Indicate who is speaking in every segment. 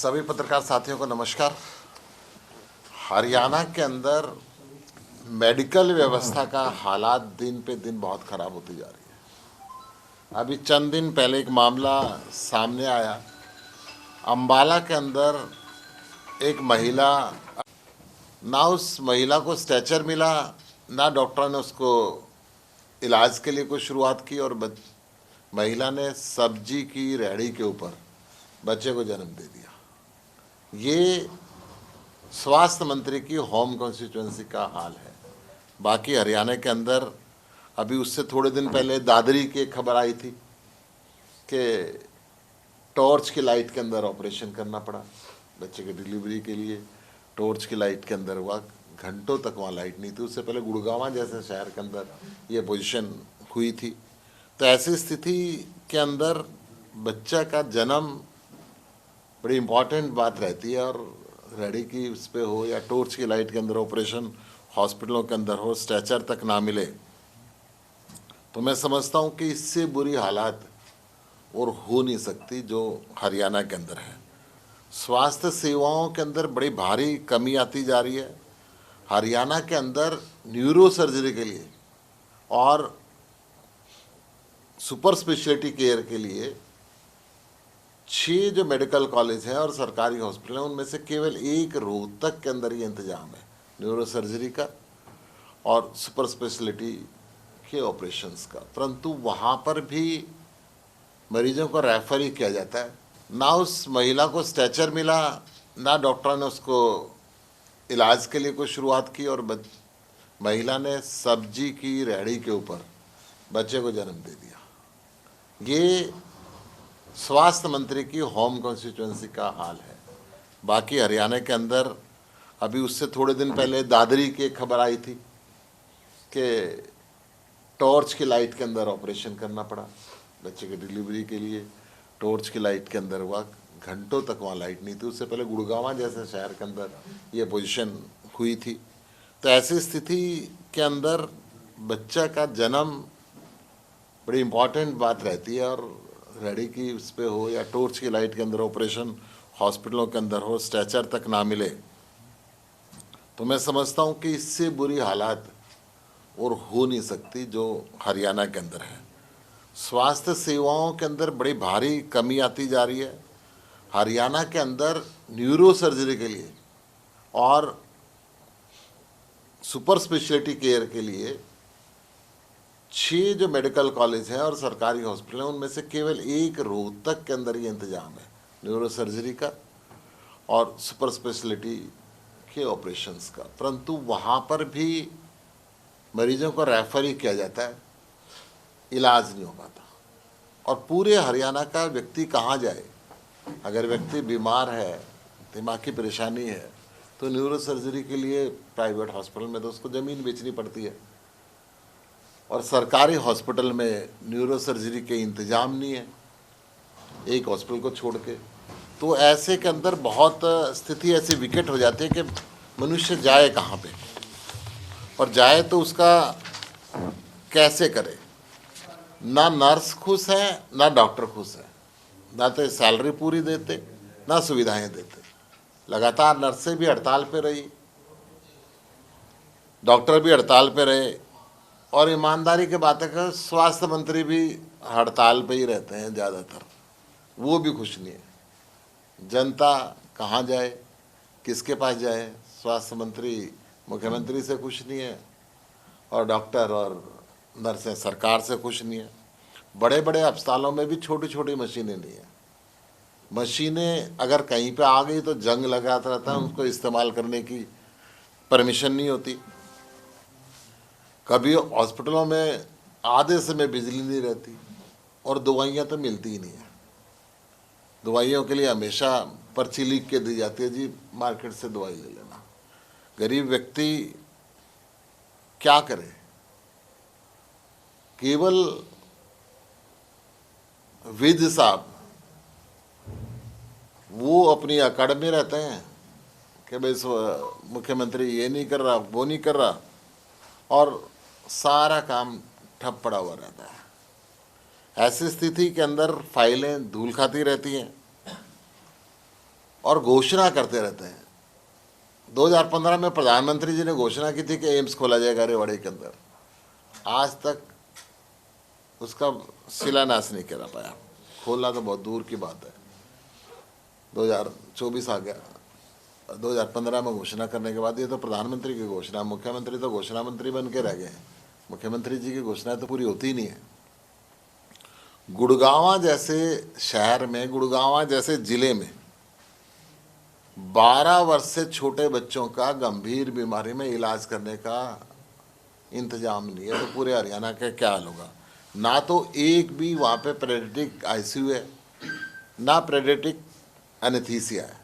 Speaker 1: सभी पत्रकार साथियों को नमस्कार। हरियाणा के अंदर मेडिकल व्यवस्था का हालात दिन पे दिन बहुत ख़राब होती जा रही है। अभी चंद दिन पहले एक मामला सामने आया। अंबाला के अंदर एक महिला, ना उस महिला को स्ट्रेचर मिला, ना डॉक्टर ने उसको इलाज के लिए कोई शुरुआत की, और महिला ने सब्जी की रेहड़ी के ऊपर बच्चे को जन्म दे दिया। ये स्वास्थ्य मंत्री की होम कॉन्स्टिट्यूंसी का हाल है। बाकी हरियाणा के अंदर अभी उससे थोड़े दिन पहले दादरी की एक खबर आई थी कि टॉर्च की लाइट के अंदर ऑपरेशन करना पड़ा बच्चे की डिलीवरी के लिए। टॉर्च की लाइट के अंदर हुआ, घंटों तक वहाँ लाइट नहीं थी। उससे पहले गुड़गांव जैसे शहर के अंदर ये पोजीशन हुई थी। तो ऐसी स्थिति के अंदर बच्चा का जन्म बड़ी इम्पॉर्टेंट बात रहती है, और रेडी की उस पर हो या टॉर्च की लाइट के अंदर ऑपरेशन हॉस्पिटलों के अंदर हो, स्ट्रेचर तक ना मिले, तो मैं समझता हूँ कि इससे बुरी हालात और हो नहीं सकती जो हरियाणा के अंदर है। स्वास्थ्य सेवाओं के अंदर बड़ी भारी कमी आती जा रही है। हरियाणा के अंदर न्यूरो सर्जरी के लिए और सुपर स्पेशलिटी केयर के लिए 6 जो मेडिकल कॉलेज हैं और सरकारी हॉस्पिटल हैं, उनमें से केवल एक रोहतक के अंदर ये इंतजाम है न्यूरो सर्जरी का और सुपर स्पेशलिटी के ऑपरेशंस का। परंतु वहाँ पर भी मरीजों को रेफ़र ही किया जाता है। ना उस महिला को स्ट्रेचर मिला, ना डॉक्टर ने उसको इलाज के लिए कोई शुरुआत की, और महिला ने सब्जी की रेहड़ी के ऊपर बच्चे को जन्म दे दिया। ये स्वास्थ्य मंत्री की होम कॉन्स्टिट्यूंसी का हाल है। बाकी हरियाणा के अंदर अभी उससे थोड़े दिन पहले दादरी की एक खबर आई थी कि टॉर्च की लाइट के अंदर ऑपरेशन करना पड़ा बच्चे की डिलीवरी के लिए। टॉर्च की लाइट के अंदर हुआ, घंटों तक वहाँ लाइट नहीं थी। उससे पहले गुड़गांव जैसे शहर के अंदर ये पोजीशन हुई थी। तो ऐसी स्थिति के अंदर बच्चा का जन्म बड़ी इम्पॉर्टेंट बात रहती है, और रेडी की उस पर हो या टॉर्च की लाइट के अंदर ऑपरेशन हॉस्पिटलों के अंदर हो, स्ट्रेचर तक ना मिले, तो मैं समझता हूँ कि इससे बुरी हालात और हो नहीं सकती जो हरियाणा के अंदर है। स्वास्थ्य सेवाओं के अंदर बड़ी भारी कमी आती जा रही है। हरियाणा के अंदर न्यूरो सर्जरी के लिए और सुपर स्पेशलिटी केयर के लिए 6 जो मेडिकल कॉलेज हैं और सरकारी हॉस्पिटल हैं, उनमें से केवल एक रोहतक के अंदर ये इंतजाम है न्यूरो सर्जरी का और सुपर स्पेशलिटी के ऑपरेशंस का। परंतु वहाँ पर भी मरीजों को रेफ़र ही किया जाता है, इलाज नहीं हो पाता। और पूरे हरियाणा का व्यक्ति कहाँ जाए? अगर व्यक्ति बीमार है, दिमाग की परेशानी है, तो न्यूरो सर्जरी के लिए प्राइवेट हॉस्पिटल में तो उसको ज़मीन बेचनी पड़ती है, और सरकारी हॉस्पिटल में न्यूरो सर्जरी के इंतज़ाम नहीं है एक हॉस्पिटल को छोड़ के। तो ऐसे के अंदर बहुत स्थिति ऐसी विकट हो जाती है कि मनुष्य जाए कहाँ पे, और जाए तो उसका कैसे करे। ना नर्स खुश है, ना डॉक्टर खुश है, ना तो सैलरी पूरी देते, ना सुविधाएं देते। लगातार नर्सें भी हड़ताल पे रही, डॉक्टर भी हड़ताल पे रहे, और ईमानदारी की बात है कि स्वास्थ्य मंत्री भी हड़ताल पे ही रहते हैं ज़्यादातर, वो भी खुश नहीं है। जनता कहाँ जाए, किसके पास जाए? स्वास्थ्य मंत्री मुख्यमंत्री से खुश नहीं है, और डॉक्टर और नर्सें सरकार से खुश नहीं है। बड़े बड़े अस्पतालों में भी छोटी छोटी मशीनें नहीं है। मशीनें अगर कहीं पे आ गई तो जंग लगाता रहता है, उसको इस्तेमाल करने की परमिशन नहीं होती। कभी हॉस्पिटलों में आधे समय बिजली नहीं रहती, और दवाइयाँ तो मिलती ही नहीं है। दवाइयों के लिए हमेशा पर्ची लिख के दी जाती है, जी मार्केट से दवाई ले लेना। गरीब व्यक्ति क्या करे? केवल विद साहब वो अपनी अकड़ में रहते हैं कि भाई मुख्यमंत्री ये नहीं कर रहा, वो नहीं कर रहा, और सारा काम ठप पड़ा हुआ रहता है। ऐसी स्थिति के अंदर फाइलें धूल खाती रहती हैं। और घोषणा करते रहते हैं। 2015 में प्रधानमंत्री जी ने घोषणा की थी कि एम्स खोला जाएगा रेवाड़ी के अंदर, आज तक उसका शिलान्यास नहीं करा पाया। खोलना तो बहुत दूर की बात है। 2024 आ गया, 2015 में घोषणा करने के बाद ये तो प्रधानमंत्री की घोषणा, मुख्यमंत्री तो घोषणा मंत्री बन के रह गए हैं। मुख्यमंत्री जी की घोषणा तो पूरी होती ही नहीं है। गुड़गांव जैसे शहर में, गुड़गांव जैसे जिले में 12 वर्ष से छोटे बच्चों का गंभीर बीमारी में इलाज करने का इंतजाम नहीं है, तो पूरे हरियाणा का क्या हाल होगा। ना तो एक भी वहाँ पे पेडियाट्रिक आईसीयू है, ना पेडियाट्रिक एनेस्थीसिया है।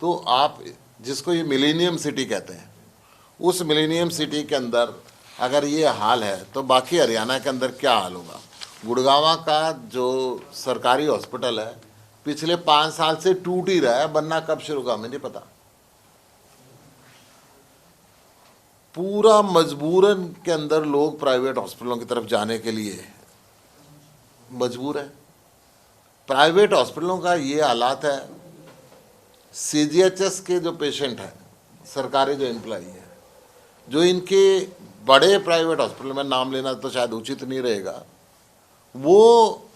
Speaker 1: तो आप जिसको ये मिलेनियम सिटी कहते हैं, उस मिलेनियम सिटी के अंदर अगर ये हाल है तो बाकी हरियाणा के अंदर क्या हाल होगा। गुड़गांव का जो सरकारी हॉस्पिटल है पिछले 5 साल से टूट ही रहा है, बनना कब शुरू होगा हमें नहीं पता। पूरा मजबूरन के अंदर लोग प्राइवेट हॉस्पिटलों की तरफ जाने के लिए मजबूर है। प्राइवेट हॉस्पिटलों का ये हालात है, सीजीएचएस के जो पेशेंट हैं, सरकारी जो एम्प्लॉई है, जो इनके बड़े प्राइवेट हॉस्पिटल में नाम लेना तो शायद उचित नहीं रहेगा, वो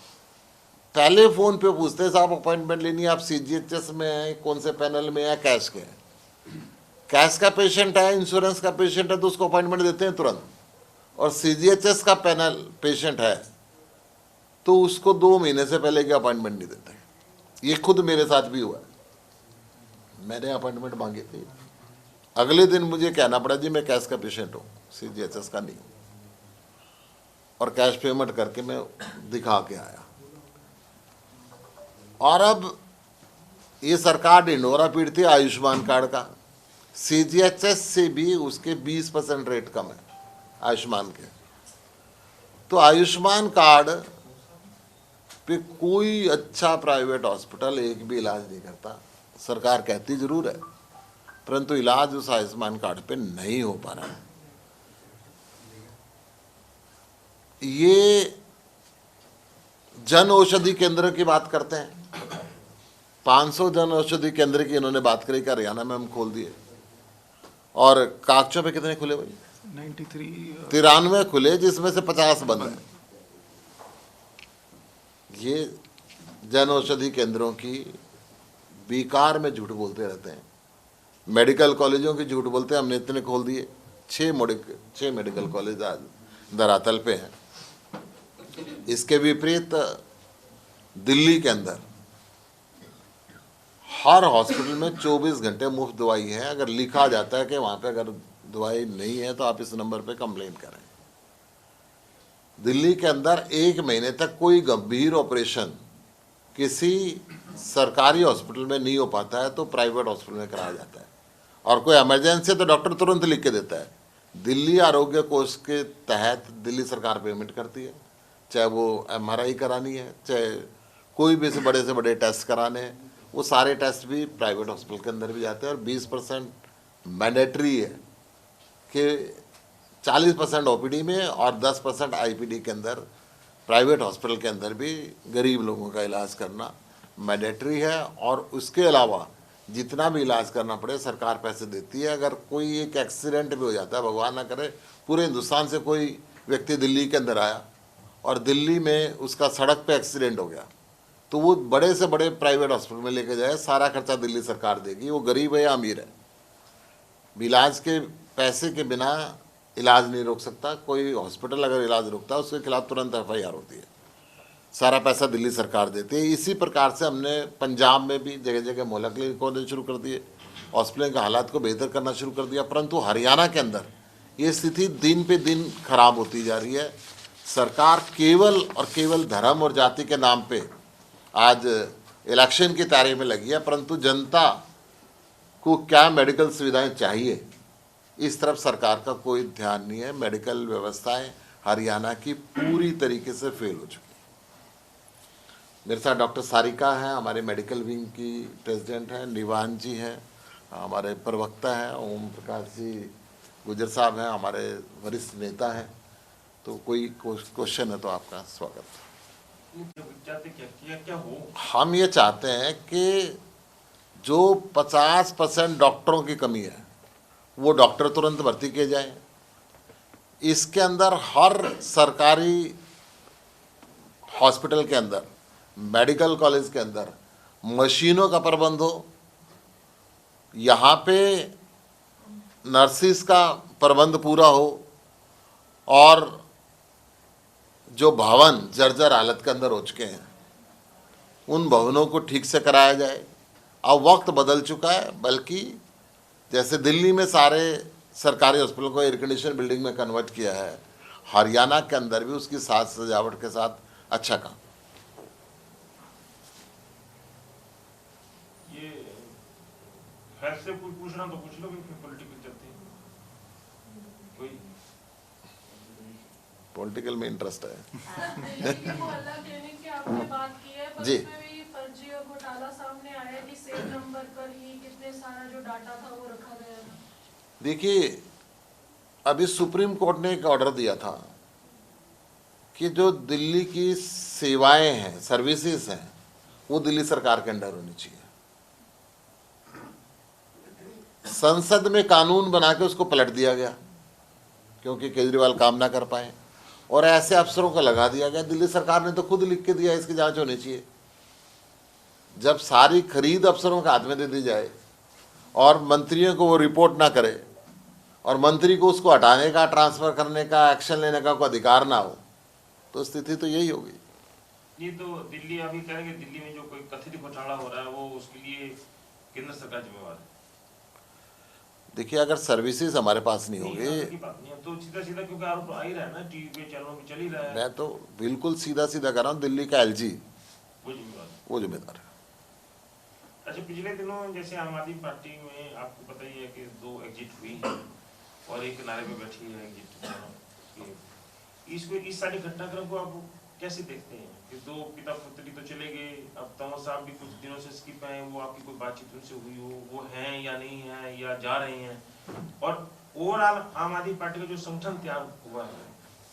Speaker 1: पहले फ़ोन पे पूछते हैं साहब अपॉइंटमेंट लेनी है, आप सीजीएचएस में हैं, कौन से पैनल में है, कैश के हैं। कैश का पेशेंट है, इंश्योरेंस का पेशेंट है तो उसको अपॉइंटमेंट देते हैं तुरंत, और सीजीएचएस का पैनल पेशेंट है तो उसको 2 महीने से पहले की अपॉइंटमेंट नहीं देते। ये खुद मेरे साथ भी हुआ है। मैंने अपॉइंटमेंट मांगी थी, अगले दिन मुझे कहना पड़ा जी मैं कैश का पेशेंट हूँ, सीजीएचएस का नहीं, और कैश पेमेंट करके मैं दिखा के आया। और अब ये सरकार ढिंढोरा पीटती है आयुष्मान कार्ड का। सीजीएचएस से भी उसके 20% रेट कम है आयुष्मान के। तो आयुष्मान कार्ड पे कोई अच्छा प्राइवेट हॉस्पिटल एक भी इलाज नहीं करता। सरकार कहती जरूर है परंतु इलाज उस आयुष्मान कार्ड पे नहीं हो पा रहा है। ये जन औषधि केंद्र की बात करते हैं, 500 जन औषधि केंद्र की इन्होंने बात करी कि हरियाणा में हम खोल दिए, और कागजों पे कितने खुले भाई? 93 खुले, जिसमें से 50 बंद हैं। ये जन औषधि केंद्रों की बेकार में झूठ बोलते रहते हैं। मेडिकल कॉलेजों की झूठ बोलते हैं, हमने इतने खोल दिए। 6 मेडिकल कॉलेज आज धरातल पे हैं। इसके विपरीत दिल्ली के अंदर हर हॉस्पिटल में 24 घंटे मुफ्त दवाई है। अगर लिखा जाता है कि वहाँ पे अगर दवाई नहीं है तो आप इस नंबर पे कंप्लेन करें। दिल्ली के अंदर 1 महीने तक कोई गंभीर ऑपरेशन किसी सरकारी हॉस्पिटल में नहीं हो पाता है तो प्राइवेट हॉस्पिटल में कराया जाता है, और कोई इमरजेंसी है तो डॉक्टर तुरंत लिख के देता है। दिल्ली आरोग्य कोष के तहत दिल्ली सरकार पेमेंट करती है, चाहे वो एमआरआई करानी है, चाहे कोई भी से बड़े टेस्ट कराने हैं, वो सारे टेस्ट भी प्राइवेट हॉस्पिटल के अंदर भी जाते हैं। और 20% मैंडेटरी है कि 40% ओपीडी में और 10% आईपीडी के अंदर प्राइवेट हॉस्पिटल के अंदर भी गरीब लोगों का इलाज करना मैंडेटरी है। और उसके अलावा जितना भी इलाज करना पड़े सरकार पैसे देती है। अगर कोई एक एक्सीडेंट भी हो जाता है, भगवान ना करे, पूरे हिंदुस्तान से कोई व्यक्ति दिल्ली के अंदर आया और दिल्ली में उसका सड़क पे एक्सीडेंट हो गया, तो वो बड़े से बड़े प्राइवेट हॉस्पिटल में लेके जाए, सारा खर्चा दिल्ली सरकार देगी। वो गरीब है या अमीर है, इलाज के पैसे के बिना इलाज नहीं रोक सकता। कोई हॉस्पिटल अगर इलाज रोकता है उसके खिलाफ तुरंत एफआईआर होती है। सारा पैसा दिल्ली सरकार देती है। इसी प्रकार से हमने पंजाब में भी जगह जगह मोहल्ला क्लिनिक खोलने शुरू कर दिए, हॉस्पिटल के हालात को बेहतर करना शुरू कर दिया। परंतु हरियाणा के अंदर ये स्थिति दिन पे दिन खराब होती जा रही है। सरकार केवल और केवल धर्म और जाति के नाम पे आज इलेक्शन की तैयारी में लगी है, परंतु जनता को क्या मेडिकल सुविधाएं चाहिए इस तरफ सरकार का कोई ध्यान नहीं है। मेडिकल व्यवस्थाएं हरियाणा की पूरी तरीके से फेल हो चुकी है। मेरे साथ डॉक्टर सारिका हैं, हमारे मेडिकल विंग की प्रेसिडेंट हैं, निवान जी हैं, हमारे प्रवक्ता हैं, ओम प्रकाश जी गुजर साहब हैं, हमारे वरिष्ठ नेता हैं। तो कोई क्वेश्चन है तो आपका स्वागत है।
Speaker 2: क्या हो?
Speaker 1: हम ये चाहते हैं कि जो 50% डॉक्टरों की कमी है वो डॉक्टर तुरंत भर्ती किए जाएं। इसके अंदर हर सरकारी हॉस्पिटल के अंदर, मेडिकल कॉलेज के अंदर मशीनों का प्रबंध हो, यहाँ पे नर्सिस का प्रबंध पूरा हो, और जो भवन जर्जर हालत के अंदर हो चुके हैं उन भवनों को ठीक से कराया जाए। अब वक्त बदल चुका है, बल्कि जैसे दिल्ली में सारे सरकारी हॉस्पिटल को एयर कंडीशन बिल्डिंग में कन्वर्ट किया है, हरियाणा के अंदर भी उसकी साज सजावट के साथ अच्छा काम।
Speaker 2: ये फैसले कोई पूछना तो पूछ लो, पॉलिटिकल चलते हैं कोई
Speaker 1: पॉलिटिकल में इंटरेस्ट है।
Speaker 3: आपने बात की है, पर
Speaker 1: जी।
Speaker 3: उसमें भी फर्जी और घोटाला सामने आया है कि सेल नंबर पर ही कितने सारा जो डाटा था वो रखा गया था।
Speaker 1: देखिए, अभी सुप्रीम कोर्ट ने एक ऑर्डर दिया था कि जो दिल्ली की सेवाएं हैं, सर्विसेज हैं, वो दिल्ली सरकार के अंडर होनी चाहिए। संसद में कानून बना के उसको पलट दिया गया क्योंकि केजरीवाल काम ना कर पाए, और ऐसे अफसरों को लगा दिया गया। दिल्ली सरकार ने तो खुद लिख के दिया इसकी जांच होनी चाहिए। जब सारी खरीद अफसरों के हाथ में दे दी जाए और मंत्रियों को वो रिपोर्ट ना करे और मंत्री को उसको हटाने का, ट्रांसफर करने का, एक्शन लेने का कोई अधिकार ना हो, तो स्थिति तो यही होगी।
Speaker 2: ये तो दिल्ली अभी कहेंगे, दिल्ली में जो कोई कथित घोटाला हो रहा है वो उसके लिए केंद्र सरकार जिम्मेवार है।
Speaker 1: देखिए, अगर सर्विसेज हमारे पास नहीं होगी
Speaker 2: तो सीधा सीधा क्योंकि आरोप आ ही रहा है ना, टीवी पे चैनलों में चल ही रहा है।
Speaker 1: मैं तो बिल्कुल सीधा सीधा कर रहा हूँ, दिल्ली का एलजी
Speaker 2: वो जिम्मेदार है। अच्छा, पिछले दिनों जैसे आम आदमी पार्टी में आपको पता ही है कि 2 एग्जिट हुई है और एक नारे पे बैठी है एग्जिट। इसको इस सारी घटनाक्रम को आप कैसे देखते हैं कि 2 पिता पुत्री तो चले गए, अब तंवर साहब भी कुछ दिनों से स्किप हैं, वो आपकी कोई बातचीत उनसे हुई हो, वो हैं या नहीं है या जा रहे हैं, और ओवरऑल आम आदमी पार्टी का जो संगठन तैयार हुआ है,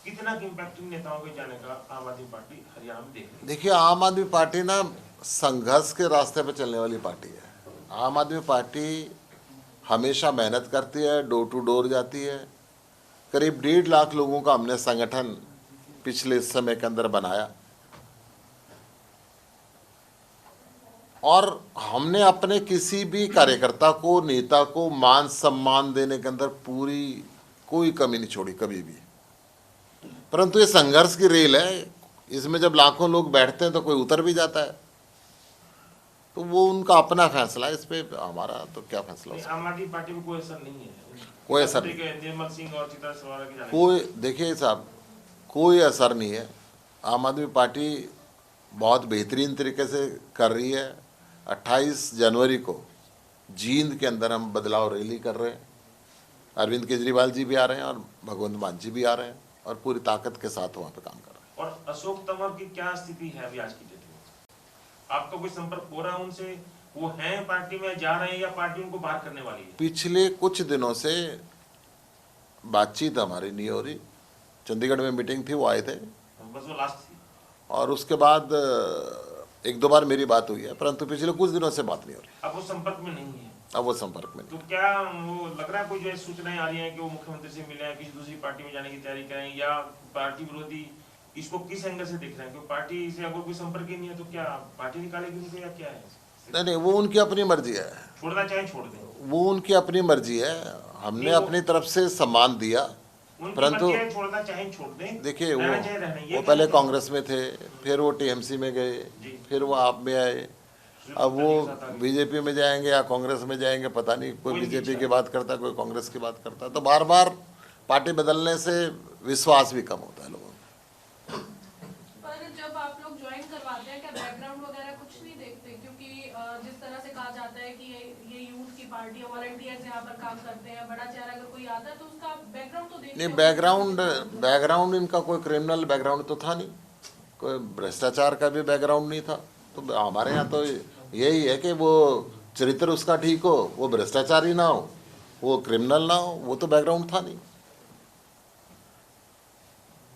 Speaker 2: कितना इम्पैक्टिंग नेताओं के जाने का आम आदमी पार्टी हरियाणा में देख रही है?
Speaker 1: देखिए, आम आदमी पार्टी ना संघर्ष के रास्ते पे चलने वाली पार्टी है। आम आदमी पार्टी हमेशा मेहनत करती है, डोर टू डोर जाती है। करीब 1.5 लाख लोगों का हमने संगठन पिछले समय के अंदर बनाया, और हमने अपने किसी भी कार्यकर्ता को, नेता को मान सम्मान देने के अंदर पूरी कोई कमी नहीं छोड़ी कभी भी। परंतु ये संघर्ष की रेल है, इसमें जब लाखों लोग बैठते हैं तो कोई उतर भी जाता है, तो वो उनका अपना फैसला है, इस पे हमारा तो क्या फैसला हो सकता है।
Speaker 2: आम आदमी पार्टी में कोई असर नहीं है,
Speaker 1: कोई असर नहीं,
Speaker 2: निर्मल सिंह और चित्रा सवारा के जाने
Speaker 1: कोई, देखिए साहब, कोई असर नहीं है। आम आदमी पार्टी बहुत बेहतरीन तरीके से कर रही है। 28 जनवरी को जींद के अंदर हम बदलाव रैली कर रहे हैं। अरविंद केजरीवाल जी भी आ रहे हैं और भगवंत मान जी भी आ रहे हैं, और पूरी ताकत के साथ वहाँ पे काम कर रहे हैं।
Speaker 2: और अशोक तंवर की क्या स्थिति है अभी आज की डेट में? आपका कोई संपर्क हो रहा है उनसे? वो हैं पार्टी में, जा रहे हैं, या पार्टी उनको बाहर करने वाली है?
Speaker 1: पिछले कुछ दिनों से बातचीत हमारी नहीं हो रही। चंडीगढ़ में मीटिंग थी, वो आए थे,
Speaker 2: बस वो लास्ट थी,
Speaker 1: और उसके बाद 1-2 बार मेरी बात हुई है, परंतु पिछले कुछ दिनों से बात नहीं हो रही।
Speaker 2: अब वो संपर्क में नहीं है?
Speaker 1: अब वो संपर्क में
Speaker 2: तो क्या वो लग रहा है कोई जो सूचनाएं आ रही हैं कि वो मुख्यमंत्री से मिले हैं, किसी दूसरी पार्टी में जाने की तैयारी करें, या पार्टी विरोधी, इसको किस एंगल से देख रहे हैं? क्योंकि पार्टी से अगर कोई संपर्क ही नहीं है तो क्या पार्टी निकालेगी उनको, या क्या है?
Speaker 1: नहीं, वो उनकी अपनी मर्जी है,
Speaker 2: छोड़ना चाहे छोड़ दें,
Speaker 1: वो उनकी अपनी मर्जी है। हमने अपनी तरफ से सम्मान दिया, परंतु
Speaker 2: छोड़ना चाहे छोड़ दें।
Speaker 1: देखिए, वो पहले कांग्रेस में थे, फिर वो टीएमसी में गए, फिर वो आप में आए, अब वो बीजेपी में जाएंगे या कांग्रेस में जाएंगे पता नहीं। कोई बीजेपी की बात करता है, कोई कांग्रेस की बात करता है, तो बार बार पार्टी बदलने से विश्वास भी कम होता है लोगों में।
Speaker 3: पर जब आप लोग ज्वाइन करवाते हैं, क्या बैकग्राउंड वगैरह कुछ नहीं देखते? क्योंकि जिस तरह से कहा जाता है कि ये यूथ की पार्टी है, वॉलंटियर्स यहाँ पर काम करते हैं, बड़ा चेहरा अगर कोई आता है तो उसका बैकग्राउंड तो देखते
Speaker 1: नहीं, बैकग्राउंड इनका कोई क्रिमिनल बैकग्राउंड तो था नहीं, कोई भ्रष्टाचार का भी बैकग्राउंड नहीं था। तो हमारे यहाँ तो यही है कि वो चरित्र उसका ठीक हो, वो भ्रष्टाचारी ना हो, वो क्रिमिनल ना हो, वो तो बैकग्राउंड था नहीं।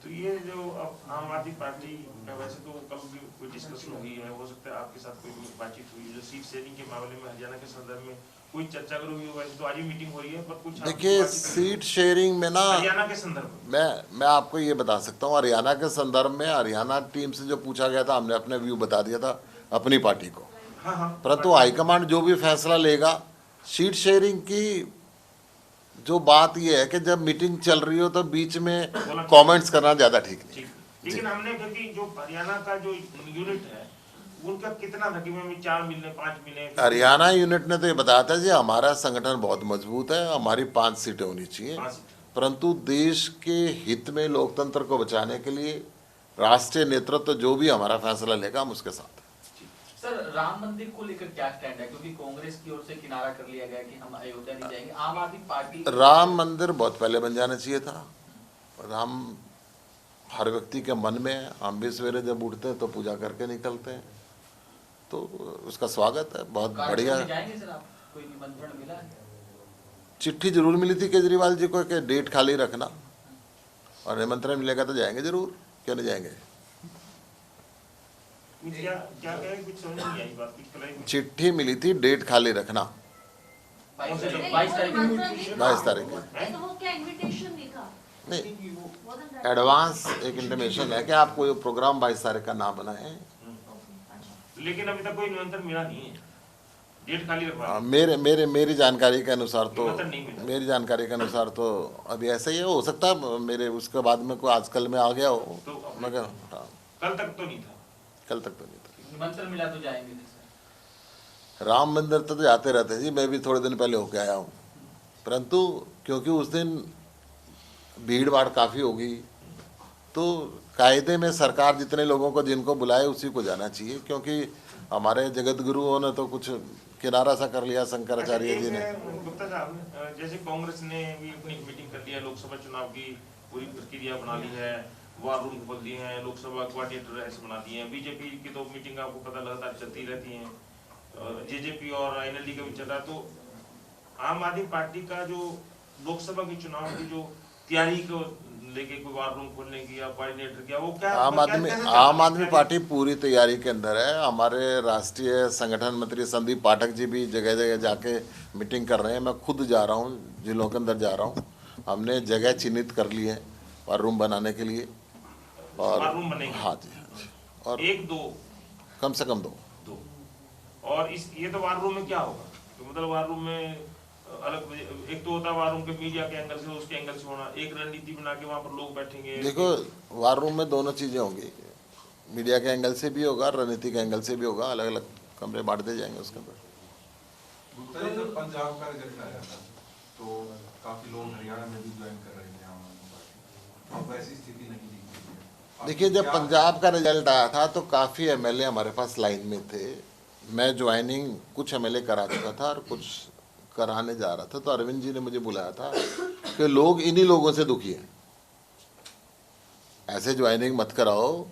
Speaker 2: तो ये जो अब आम आदमी पार्टी वैसे तो कल भी कोई डिस्कशन हुई है, हो सकता है आपके साथ कोई बातचीत हुई जो सीट शेयरिंग के मामले में हरियाणा के संदर्भ में कोई चर्चा अगर हुई हो, वैसे तो आज ही मीटिंग हो रही है, पर कुछ आपकी
Speaker 1: देखिए
Speaker 2: बातचीत हुई
Speaker 1: सीट शेयरिंग में ना
Speaker 2: हो? हरियाणा के संदर्भ में
Speaker 1: मैं आपको ये बता सकता हूँ, हरियाणा के संदर्भ में हरियाणा टीम से जो पूछा गया था हमने अपने व्यू बता दिया था अपनी पार्टी को,
Speaker 2: हाँ हाँ
Speaker 1: परंतु हाईकमांड जो भी फैसला लेगा सीट शेयरिंग की जो बात ये है कि जब मीटिंग चल रही हो तो बीच में कमेंट्स करना ज़्यादा ठीक नहीं।
Speaker 2: ठीक, लेकिन हमने क्योंकि जो हरियाणा का जो यूनिट है उनका कितना था कि हमें 4 मिलने 5 मिले,
Speaker 1: हरियाणा यूनिट ने तो ये बताया था जी हमारा संगठन बहुत मजबूत है, हमारी 5 सीटें होनी चाहिए,
Speaker 2: 5 सीट।
Speaker 1: परंतु देश के हित में लोकतंत्र को बचाने के लिए राष्ट्रीय नेतृत्व जो भी हमारा फैसला लेगा हम उसके साथ हैं।
Speaker 4: सर राम मंदिर को लेकर क्या स्टैंड है, क्योंकि कांग्रेस की ओर से किनारा कर लिया गया कि हम अयोध्या नहीं जाएंगे, आम आदमी पार्टी
Speaker 1: राम मंदिर बहुत पहले बन जाना चाहिए था। राम हर व्यक्ति के मन में है, हम भी सवेरे जब उठते हैं तो पूजा करके निकलते हैं, तो उसका स्वागत है, बहुत बढ़िया।
Speaker 4: कार्यक्रम में जाएंगे सर आप, कोई निमंत्रण मिला है?
Speaker 1: चिट्ठी जरूर मिली थी केजरीवाल जी को कि डेट खाली रखना, और निमंत्रण मिलेगा तो जाएंगे जरूर, क्यों नहीं जाएंगे।
Speaker 2: क्या क्या कहे, कुछ समझ नहीं आई बात, कुछ क्लियर
Speaker 1: चिट्ठी मिली थी डेट खाली रखना
Speaker 4: 22
Speaker 2: नहीं,
Speaker 1: 22 तारीख को।
Speaker 3: तो वो क्या इनविटेशन लिखा?
Speaker 1: नहीं, एडवांस एक इंटीमेशन है कि आप कोई प्रोग्राम 22 तारीख का ना बनाएं।
Speaker 2: लेकिन अभी तक कोई निमंत्रण मिला नहीं है, डेट खाली रखवा
Speaker 1: मेरी जानकारी के अनुसार तो
Speaker 2: निमंत्रण नहीं मिला।
Speaker 1: मेरी जानकारी के अनुसार तो अभी ऐसा ही है, हो सकता है मेरे उसके बाद में कोई आजकल में आ गया हो,
Speaker 2: तो
Speaker 1: मगर हाँ,
Speaker 2: कल तक तो नहीं था।
Speaker 1: कल तक तो नहीं था।
Speaker 4: निमंत्रण मिला तो जाएंगे नहीं सर?
Speaker 1: राम मंदिर तो जाते रहते हैं जी, मैं भी थोड़े दिन पहले होके आया हूँ, परंतु क्योंकि उस दिन भीड़ भाड़ काफ़ी होगी तो कायदे में सरकार जितने लोगों को जिनको बुलाए उसी को जाना चाहिए, क्योंकि हमारे जगत गुरुओं ने तो कुछ किनारा सा कर लिया शंकराचार्य जी ने।
Speaker 2: गुप्ता साहब, जैसे कांग्रेस ने भी अपनी मीटिंग कर लिया, लोकसभा चुनाव की पूरी प्रक्रिया बना ली है, वार रूम खोल दिए हैं, लोकसभा क्वार्टर ऐसे बना दिए हैं, बीजेपी की तो मीटिंग आपको पता लगातार चलती रहती है, जेजेपी और एनएलडी का भी चल रहा है, तो आम आदमी पार्टी का जो लोकसभा के चुनाव की जो तैयारी को लेके कोई वार रूम खोलने की या कोऑर्डिनेटर किया, वो क्या
Speaker 1: आम आदमी पार्टी पूरी तैयारी के अंदर है। हमारे राष्ट्रीय संगठन मंत्री संदीप पाठक जी भी जगह जगह जाके मीटिंग कर रहे हैं, मैं खुद जा रहा हूँ, जिलों के अंदर जा रहा हूँ, हमने जगह चिन्हित कर ली है वार रूम बनाने के लिए, और
Speaker 2: वार रूम बनेंगे?
Speaker 1: हाँ जी, और
Speaker 2: 1-2
Speaker 1: कम से कम 2।
Speaker 2: और इस ये तो वार रूम में क्या होगा, तो मतलब वार रूम में अलग एक तो होता है वार रूम के मीडिया के एंगल से, उसके एंगल से होना, एक रणनीति बना के वहाँ पर लोग बैठेंगे।
Speaker 1: देखो वार रूम में दोनों चीज़ें होंगी, मीडिया के एंगल से भी होगा, रणनीति के एंगल से भी होगा, अलग अलग कमरे बांटते जाएंगे उसके अंदर।
Speaker 5: गुप्ता जी, जब पंजाब का रिजल्ट आया था तो काफी लोग हरियाणा में भी ज्वाइन कर रहे थे आम आदमी पार्टी, अब वैसी स्थिति नहीं दिखती है।
Speaker 1: देखिए जब पंजाब का रिजल्ट आया था तो काफ़ी एमएलए हमारे पास लाइन में थे, मैं ज्वाइनिंग कुछ एमएलए करा चुका था और कुछ कराने जा रहा था, तो अरविंद जी ने मुझे बुलाया था कि लोग इन्हीं लोगों से दुखी हैं, ऐसे ज्वाइनिंग मत कराओ।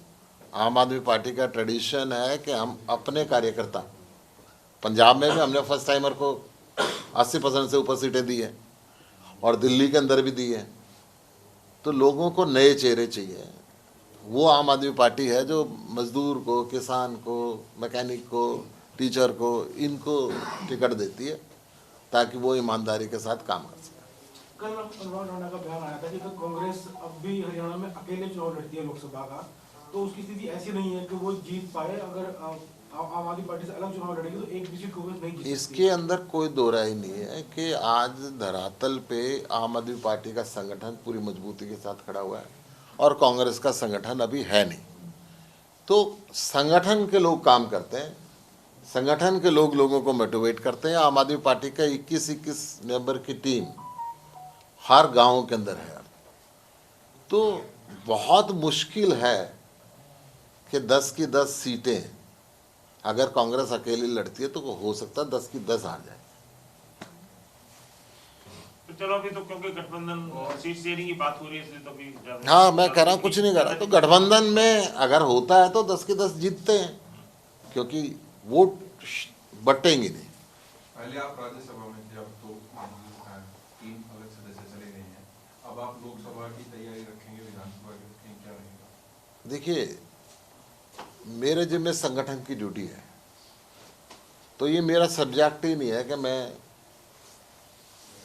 Speaker 1: आम आदमी पार्टी का ट्रेडिशन है कि हम अपने कार्यकर्ता, पंजाब में भी हमने फर्स्ट टाइमर को 80% से ऊपर सीटें दी हैं और दिल्ली के अंदर भी दी हैं, तो लोगों को नए चेहरे चाहिए। वो आम आदमी पार्टी है जो मजदूर को, किसान को, मैकेनिक को, टीचर को, इनको टिकट देती है ताकि वो ईमानदारी के साथ काम कर सके।
Speaker 6: कल अनुराग राणा का बयान आया था कि कांग्रेस अब भी हरियाणा में अकेले चुनाव लड़ती है लोकसभा का, तो उसकी स्थिति ऐसी नहीं है कि वो जीत पाए, अगर आम आदमी पार्टी से अलग चुनाव लड़ेगी तो एक भी सीट कांग्रेस नहीं जीत सकती।
Speaker 1: इसके अंदर कोई दो राय नहीं है कि आज धरातल पे आम आदमी पार्टी का संगठन पूरी मजबूती के साथ खड़ा हुआ है और कांग्रेस का संगठन अभी है नहीं। तो संगठन के लोग काम करते हैं, संगठन के लोग लोगों को मोटिवेट करते हैं। आम आदमी पार्टी का 21 मेंबर की टीम हर गांव के अंदर है, तो बहुत मुश्किल है कि 10 की 10 सीटें अगर कांग्रेस अकेली लड़ती है तो हो सकता है 10 की 10 हार जाए।
Speaker 2: तो चलो अभी तो क्योंकि गठबंधन सीट शेयरिंग की बात हो रही है, इसलिए तो अभी
Speaker 1: हाँ मैं कह रहा हूँ कुछ नहीं कर रहा, तो गठबंधन में अगर होता है तो 10 की 10 जीतते हैं, क्योंकि वोट बटेंगे नहीं।
Speaker 5: पहले आप राज्यसभा में थे, अब तो 3 अलग सदस्य चले गए हैं, अब आप लोकसभा की तैयारी रखेंगे, विधानसभा की रखेंगे, क्या रहेगा?
Speaker 1: देखिए मेरे जिम्मे संगठन की ड्यूटी है, तो ये मेरा सब्जेक्ट ही नहीं है कि मैं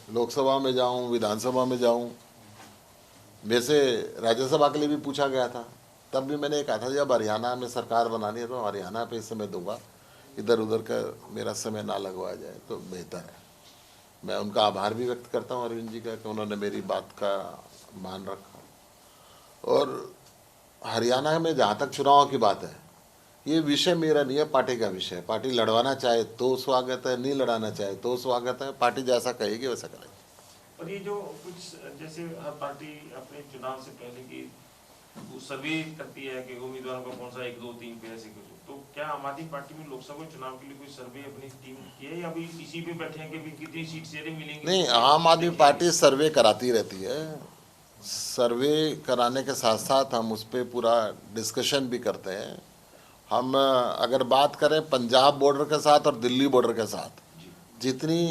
Speaker 1: लोकसभा में जाऊं, विधानसभा में जाऊं। वैसे राज्यसभा के लिए भी पूछा गया था, तब भी मैंने कहा था जब हरियाणा में सरकार बनानी है तो हरियाणा पे समय दूंगा, इधर उधर का मेरा समय ना लगवाया जाए तो बेहतर है। मैं उनका आभार भी व्यक्त करता हूँ अरविंद जी का कि उन्होंने मेरी बात का मान रखा। और हरियाणा में जहाँ तक चुनाव की बात है, ये विषय मेरा नहीं है, पार्टी का विषय है। पार्टी लड़वाना चाहे तो स्वागत है, नहीं लड़ाना चाहे तो स्वागत है। पार्टी जैसा कहेगी वैसा करेगी।
Speaker 2: और ये जो कुछ जैसे हर पार्टी अपने चुनाव से पहले की सर्वे करती है कि उम्मीदवारों का कौन सा 1, 2, 3 पे ऐसे कुछ, तो क्या आम आदमी पार्टी में लोकसभा चुनाव के लिए कोई सर्वे अपनी टीम की है या अभी इसी पे बैठे हैं कि भी कितनी सीट शेयरिंग मिलेंगी?
Speaker 1: नहीं, आम आदमी पार्टी सर्वे कराती रहती है। सर्वे कराने के साथ साथ हम उस पर पूरा डिस्कशन भी करते हैं। हम अगर बात करें पंजाब बॉर्डर के साथ और दिल्ली बॉर्डर के साथ जितनी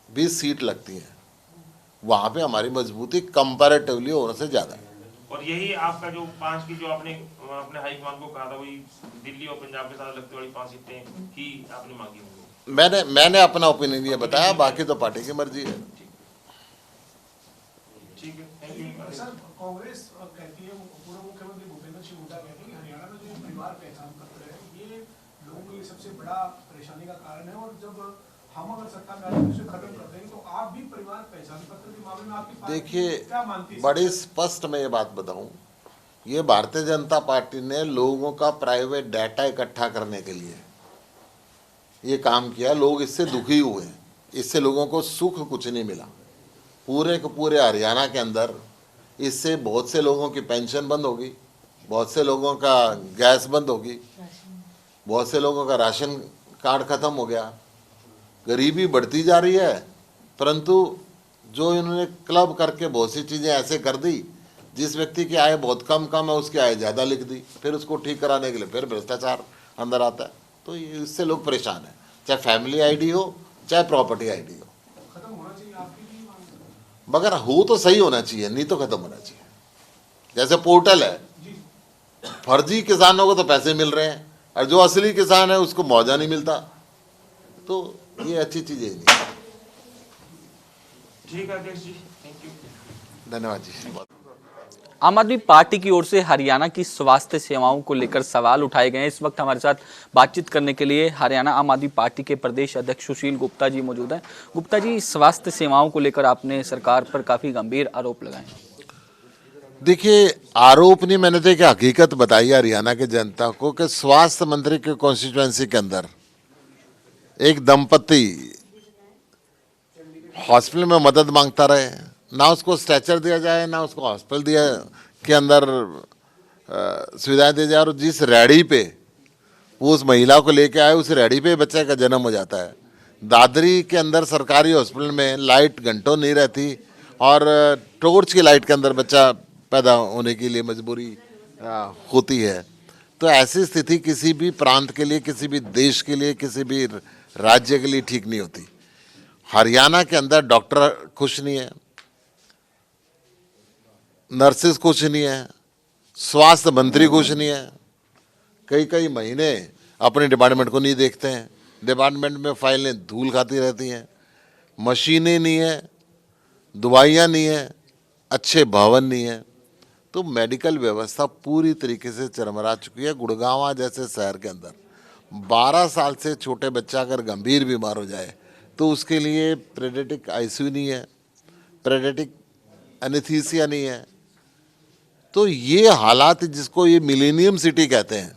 Speaker 1: भी सीट लगती हैं, वहाँ पे हमारी मजबूती कंपैरेटिवली होने से ज़्यादा है।
Speaker 2: और यही आपका जो 5 की जो आपने अपने हाईकमान को कहा था, वही दिल्ली और पंजाब के साथ लगती वाली 5 सीटें ही आपने मांगी होंगी?
Speaker 1: मैंने अपना ओपिनियन ये बताया, बाकी तो पार्टी की मर्जी है।
Speaker 2: ठीक है, थैंक यू।
Speaker 7: सर, कांग्रेस कहती है, पूर्व मुख्यमंत्री भूपेंद्र सिंह हुड्डा कहते हैं कि हरियाणा में जो परिवार पहचान पत्र है, ये लोगों के लिए सबसे बड़ा परेशानी का कारण है, और जब हम अगर सत्ता में आए तो इसे खत्म कर देंगे। तो आप भी परिवार पहचान पत्र के मामले में आपकी पार्टी
Speaker 1: देखिए,
Speaker 7: क्या मानती है?
Speaker 1: बड़ी स्पष्ट मैं ये बात बताऊं, ये भारतीय जनता पार्टी ने लोगों का प्राइवेट डाटा इकट्ठा करने के लिए ये काम किया। लोग इससे दुखी हुए, इससे लोगों को सुख कुछ नहीं मिला। पूरे के पूरे हरियाणा के अंदर इससे बहुत से लोगों की पेंशन बंद होगी, बहुत से लोगों का गैस बंद होगी, बहुत से लोगों का राशन कार्ड खत्म हो गया। गरीबी बढ़ती जा रही है, परंतु जो इन्होंने क्लब करके बहुत सी चीज़ें ऐसे कर दी, जिस व्यक्ति की आय बहुत कम है उसकी आय ज़्यादा लिख दी, फिर उसको ठीक कराने के लिए फिर भ्रष्टाचार अंदर आता है। तो इससे लोग परेशान हैं, चाहे फैमिली आईडी हो चाहे प्रॉपर्टी आईडी हो।
Speaker 7: खत्म होना चाहिए, आपकी भी मांग है?
Speaker 1: मगर हो तो सही होना चाहिए, नहीं तो खत्म होना चाहिए। जैसे पोर्टल है,
Speaker 7: जी,
Speaker 1: फर्जी किसानों को तो पैसे मिल रहे हैं और जो असली किसान है उसको मुआवजा नहीं मिलता, तो ये अच्छी चीज़ें नहीं है।
Speaker 2: ठीक है अध्यक्ष जी, थैंक यू।
Speaker 1: धन्यवाद जी।
Speaker 4: आम आदमी पार्टी की ओर से हरियाणा की स्वास्थ्य सेवाओं को लेकर सवाल उठाए गए हैं। इस वक्त हमारे साथ बातचीत करने के लिए हरियाणा आम आदमी पार्टी के प्रदेश अध्यक्ष सुशील गुप्ता जी मौजूद हैं। गुप्ता जी, स्वास्थ्य सेवाओं को लेकर आपने सरकार पर काफ़ी गंभीर आरोप लगाए।
Speaker 1: देखिए, आरोप नहीं, मैंने तो एक हकीकत बताई हरियाणा की जनता को कि स्वास्थ्य मंत्री के कॉन्स्टिट्यूएंसी के अंदर एक दंपति हॉस्पिटल में मदद मांगता रहे, ना उसको स्ट्रेचर दिया जाए, ना उसको हॉस्पिटल दिया के अंदर सुविधाएं दी जाए, और जिस रेडी पे वो उस महिला को लेके आए उस रेडी पे बच्चे का जन्म हो जाता है। दादरी के अंदर सरकारी हॉस्पिटल में लाइट घंटों नहीं रहती और टॉर्च की लाइट के अंदर बच्चा पैदा होने के लिए मजबूरी होती है। तो ऐसी स्थिति किसी भी प्रांत के लिए, किसी भी देश के लिए, किसी भी राज्य के लिए ठीक नहीं होती। हरियाणा के अंदर डॉक्टर खुश नहीं है, नर्सेस खुश नहीं है, स्वास्थ्य मंत्री खुश नहीं है। कई महीने अपने डिपार्टमेंट को नहीं देखते हैं, डिपार्टमेंट में फाइलें धूल खाती रहती हैं, मशीनें नहीं है, दवाइयाँ नहीं है, अच्छे भवन नहीं है। तो मेडिकल व्यवस्था पूरी तरीके से चरमरा चुकी है। गुड़गांव जैसे शहर के अंदर 12 साल से छोटे बच्चा अगर गंभीर बीमार हो जाए तो उसके लिए पेडियाट्रिक आईसीयू नहीं है, पेडियाट्रिक एनेस्थीसिया नहीं है। तो ये हालात जिसको ये मिलेनियम सिटी कहते हैं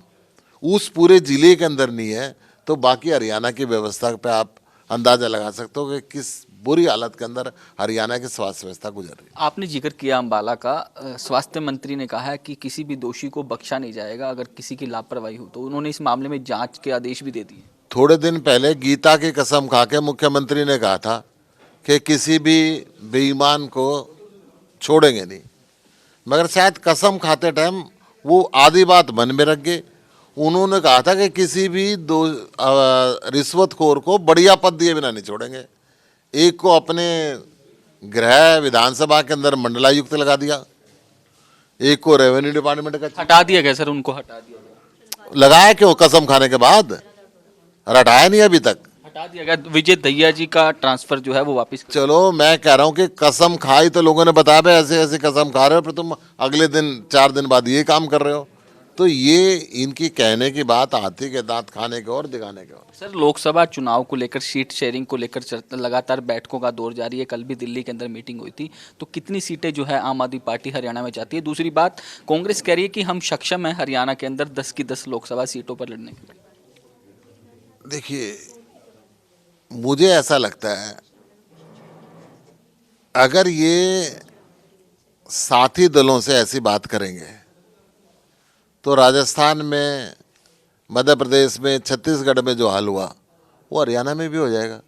Speaker 1: उस पूरे ज़िले के अंदर नहीं है, तो बाकी हरियाणा की व्यवस्था पे आप अंदाज़ा लगा सकते हो कि किस बुरी हालत के अंदर हरियाणा की स्वास्थ्य व्यवस्था गुजर रही है।
Speaker 4: आपने जिक्र किया अम्बाला का। स्वास्थ्य मंत्री ने कहा है कि किसी भी दोषी को बख्शा नहीं जाएगा अगर किसी की लापरवाही हो, तो उन्होंने इस मामले में जांच के आदेश भी दे दिए।
Speaker 1: थोड़े दिन पहले गीता की कसम खा के मुख्यमंत्री ने कहा था कि किसी भी बेईमान को छोड़ेंगे नहीं, मगर शायद कसम खाते टाइम वो आधी बात मन में रख गए। उन्होंने कहा था कि किसी भी रिश्वतखोर को बढ़िया पद दिए बिना नहीं छोड़ेंगे। एक को अपने गृह विधानसभा के अंदर मंडलायुक्त लगा दिया, एक को रेवेन्यू डिपार्टमेंट का।
Speaker 4: हटा दिया गया सर, उनको हटा दिया गया।
Speaker 1: लगाया क्यों कसम खाने के बाद? और हटाया नहीं अभी तक।
Speaker 4: हटा दिया गया। विजय दहिया जी का ट्रांसफर जो है वो वापस।
Speaker 1: चलो मैं कह रहा हूं कि कसम खाई तो लोगों ने बताया भाई ऐसे ऐसे कसम खा रहे हो, फिर तुम अगले दिन 4 दिन बाद ये काम कर रहे हो। तो ये इनकी कहने की बात हाथी के दांत खाने के और दिखाने के और।
Speaker 4: सर, लोकसभा चुनाव को लेकर सीट शेयरिंग को लेकर लगातार बैठकों का दौर जारी है। कल भी दिल्ली के अंदर मीटिंग हुई थी। तो कितनी सीटें जो है आम आदमी पार्टी हरियाणा में चाहती है? दूसरी बात, कांग्रेस कह रही है कि हम सक्षम हैं हरियाणा के अंदर 10 की 10 लोकसभा सीटों पर लड़ने के लिए।
Speaker 1: देखिए, मुझे ऐसा लगता है अगर ये साथी दलों से ऐसी बात करेंगे तो राजस्थान में, मध्य प्रदेश में, छत्तीसगढ़ में जो हाल हुआ वो हरियाणा में भी हो जाएगा।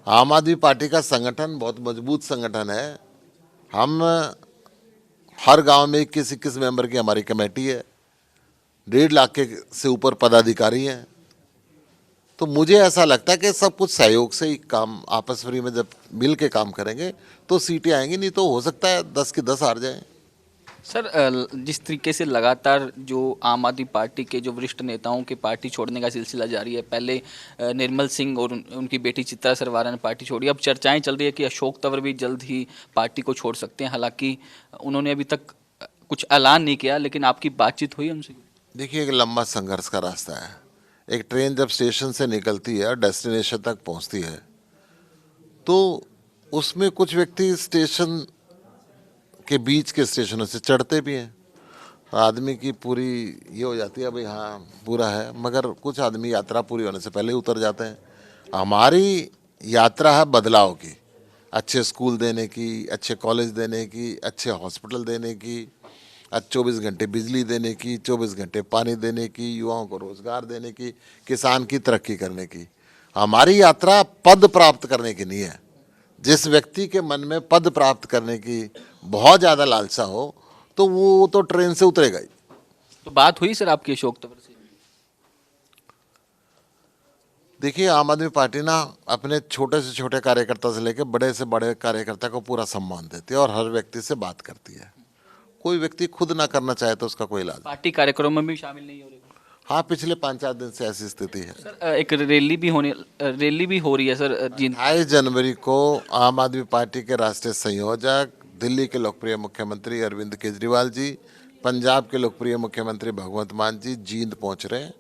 Speaker 1: आम आदमी पार्टी का संगठन बहुत मजबूत संगठन है। हम हर गांव में 21-21 मेंबर की हमारी कमेटी है, 1.5 लाख के से ऊपर पदाधिकारी हैं। तो मुझे ऐसा लगता है कि सब कुछ सहयोग से ही काम, आपस में जब मिल के काम करेंगे तो सीटें आएंगी, नहीं तो हो सकता है 10 की 10 हार जाएं।
Speaker 4: सर, जिस तरीके से लगातार जो आम आदमी पार्टी के जो वरिष्ठ नेताओं के पार्टी छोड़ने का सिलसिला जारी है, पहले निर्मल सिंह और उनकी बेटी चित्रा सरवारा ने पार्टी छोड़ी। अब चर्चाएं चल रही है कि अशोक तंवर भी जल्द ही पार्टी को छोड़ सकते हैं। हालांकि उन्होंने अभी तक कुछ ऐलान नहीं किया, लेकिन आपकी बातचीत हुई उनसे?
Speaker 1: देखिए, एक लंबा संघर्ष का रास्ता है। एक ट्रेन जब स्टेशन से निकलती है और डेस्टिनेशन तक पहुंचती है तो उसमें कुछ व्यक्ति स्टेशन के बीच के स्टेशनों से चढ़ते भी हैं। आदमी की पूरी ये हो जाती है भाई हाँ पूरा है, मगर कुछ आदमी यात्रा पूरी होने से पहले ही उतर जाते हैं। हमारी यात्रा है बदलाव की, अच्छे स्कूल देने की, अच्छे कॉलेज देने की, अच्छे हॉस्पिटल देने की, 24 घंटे बिजली देने की, 24 घंटे पानी देने की, युवाओं को रोजगार देने की, किसान की तरक्की करने की। हमारी यात्रा पद प्राप्त करने की नहीं है। जिस व्यक्ति के मन में पद प्राप्त करने की बहुत ज़्यादा लालसा हो तो वो तो ट्रेन से उतरेगा ही।
Speaker 4: तो बात हुई सर आपकी अशोक तंवर से?
Speaker 1: देखिए, आम आदमी पार्टी ना अपने छोटे से छोटे कार्यकर्ता से लेकर बड़े से बड़े कार्यकर्ता को पूरा सम्मान देती है और हर व्यक्ति से बात करती है। कोई व्यक्ति खुद ना करना चाहे तो उसका कोई इलाज।
Speaker 4: पार्टी कार्यक्रमों में भी शामिल नहीं हो रही?
Speaker 1: हाँ, पिछले 5-4 दिन से ऐसी स्थिति है।
Speaker 4: सर, एक रैली भी हो रही है सर।
Speaker 1: 28 जनवरी को आम आदमी पार्टी के राष्ट्रीय संयोजक, दिल्ली के लोकप्रिय मुख्यमंत्री अरविंद केजरीवाल जी, पंजाब के लोकप्रिय मुख्यमंत्री भगवंत मान जी जींद पहुंच रहे हैं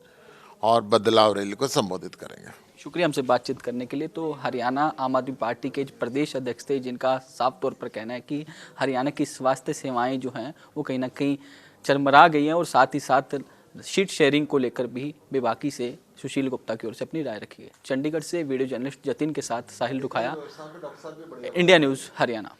Speaker 1: और बदलाव रैली को संबोधित करेंगे।
Speaker 4: शुक्रिया हमसे बातचीत करने के लिए। तो हरियाणा आम आदमी पार्टी के प्रदेश अध्यक्ष थे, जिनका साफ तौर पर कहना है कि हरियाणा की स्वास्थ्य सेवाएं जो हैं वो कहीं ना कहीं चरमरा गई हैं, और साथ ही साथ सीट शेयरिंग को लेकर भी बेबाकी से सुशील गुप्ता की ओर से अपनी राय रखी है। चंडीगढ़ से वीडियो जर्नलिस्ट जतिन के साथ साहिल रुखाया, इंडिया न्यूज़ हरियाणा।